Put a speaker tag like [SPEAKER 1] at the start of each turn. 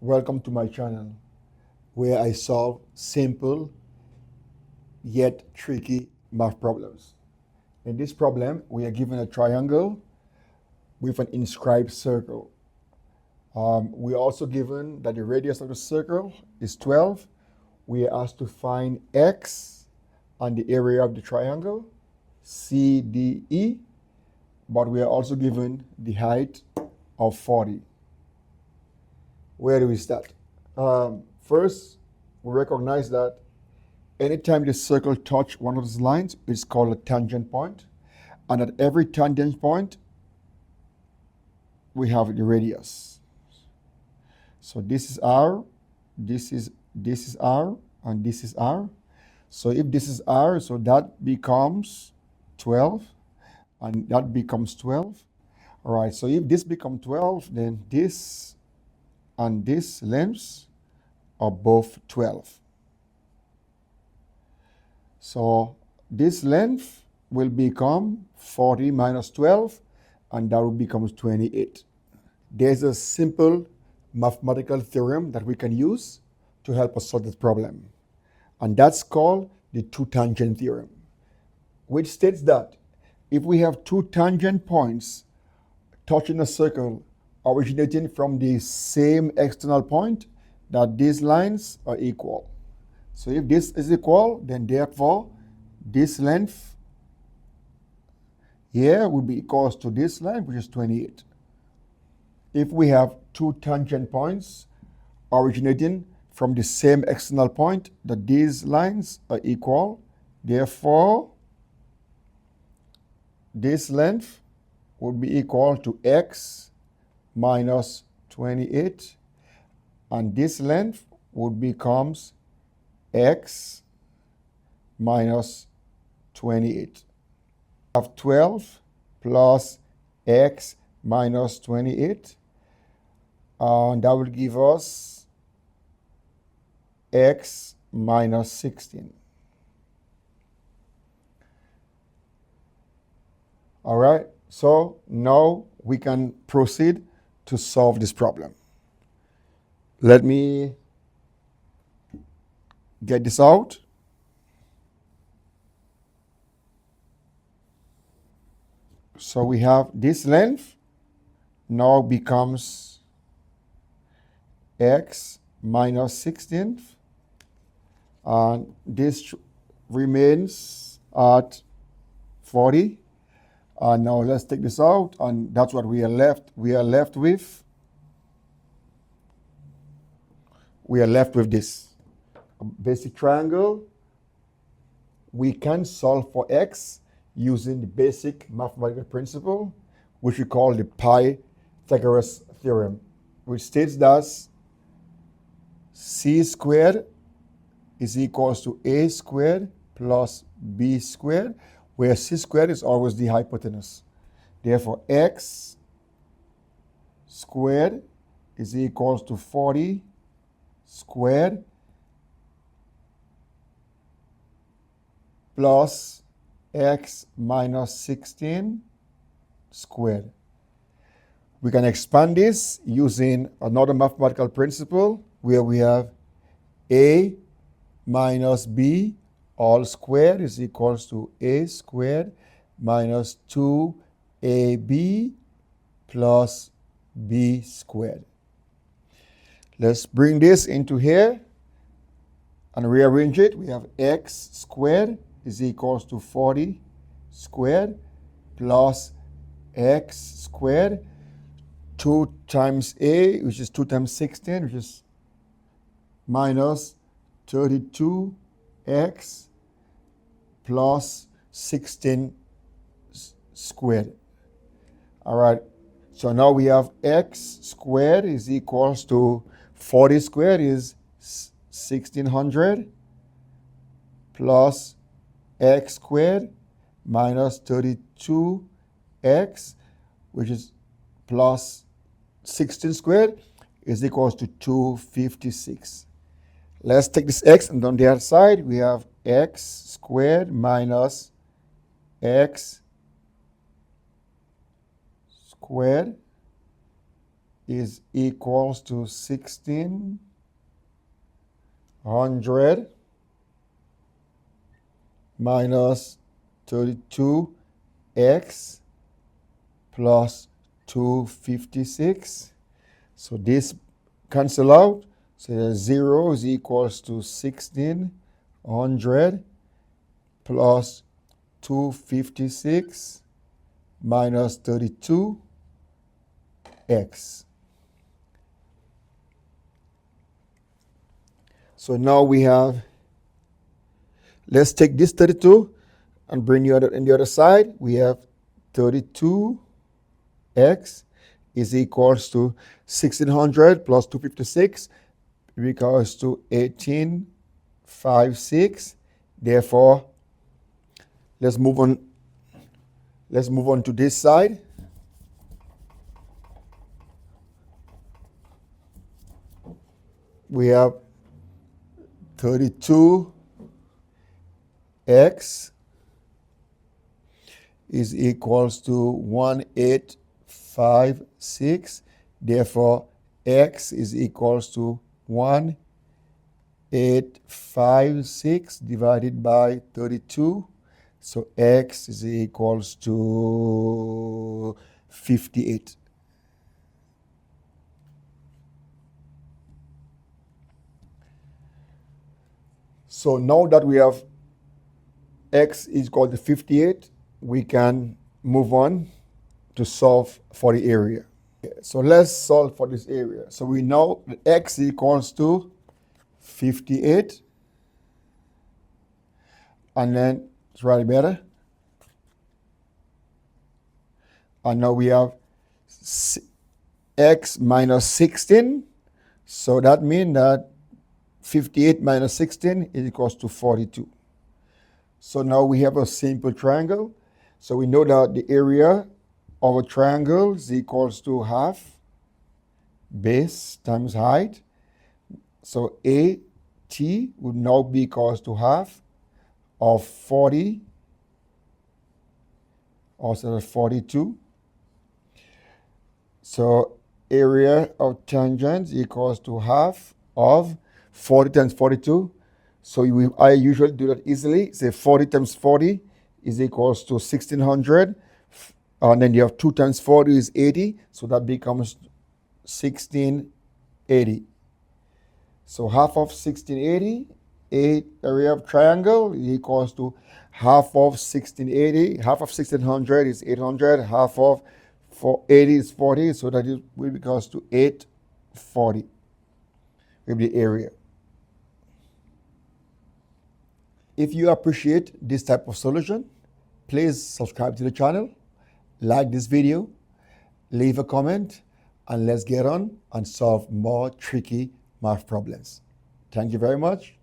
[SPEAKER 1] Welcome to my channel where I solve simple yet tricky math problems. In this problem, we are given a triangle with an inscribed circle. We are also given that the radius of the circle is 12. We are asked to find x and the area of the triangle, CDE, but we are also given the height of 40. Where do we start? First, we recognize that anytime the circle touches one of those lines, it's called a tangent point. And at every tangent point, we have the radius. So this is R, this is R, and this is R. So if this is R, so that becomes 12, and that becomes 12. All right, so if this becomes 12, then this and this lengths are both 12. So this length will become 40 minus 12, and that will become 28. There's a simple mathematical theorem that we can use to help us solve this problem, and that's called the two-tangent theorem, which states that if we have two tangent points touching a circle originating from the same external point, that these lines are equal. So if this is equal, then therefore this length here will be equals to this length, which is 28. If we have two tangent points originating from the same external point, that these lines are equal, therefore this length would be equal to x minus 28, and this length would becomes x minus 28. We have 12 plus x minus 28, and that will give us x minus 16. All right, so now we can proceed to solve this problem. Let me get this out. So we have this length now becomes x minus 16, and this remains at 40. Now let's take this out, and that's what we are left. We are left with this basic triangle. We can solve for x using the basic mathematical principle, which we call the Pythagoras theorem, which states that c squared is equals to a squared plus b squared, where c squared is always the hypotenuse. Therefore, x squared is equals to 40 squared plus x minus 16 squared. We can expand this using another mathematical principle where we have a minus b all squared is equals to a squared minus 2ab plus b squared. Let's bring this into here and rearrange it. We have x squared is equals to 40 squared plus x squared, 2 times a, which is 2 times 16, which is minus 32x plus 16 squared. All right, so now we have x squared is equals to 40 squared is 1600 plus x squared minus 32x, which is plus 16 squared, is equals to 256. Let's take this x, and on the other side we have x squared minus x squared is equals to 1600 minus 32x plus 256. So this cancel out. So 0 is equals to 1600 plus 256 minus 32x. So now we have, let's take this 32 and bring it on the other side. We have 32x is equals to 1600 plus 256 equals to 1856. Therefore, let's move on to this side. We have 32x is equals to 1856. Therefore, x is equals to 1856 divided by 32. So x is equals to 58. So now that we have x is equal to 58, we can move on to solve for the area. So let's solve for this area. So we know that x equals to 58. And then let's write it better. And now we have x minus 16. So that means that 58 minus 16 is equals to 42. So now we have a simple triangle. So we know that the area of a triangle is equals to half base times height. So AT would now be equals to half of 40, also 42. So area of tangent equals to half of 40 times 42. So I usually do that easily. Say 40 times 40 is equals to 1600. And then you have 2 times 40 is 80. So that becomes 1680. So half of 1680, area of triangle is equals to half of 1680. Half of 1600 is 800. Half of 80 is 40. So that will be equals to 840 will be the area. If you appreciate this type of solution, please subscribe to the channel, like this video, leave a comment, and let's get on and solve more tricky math problems. Thank you very much.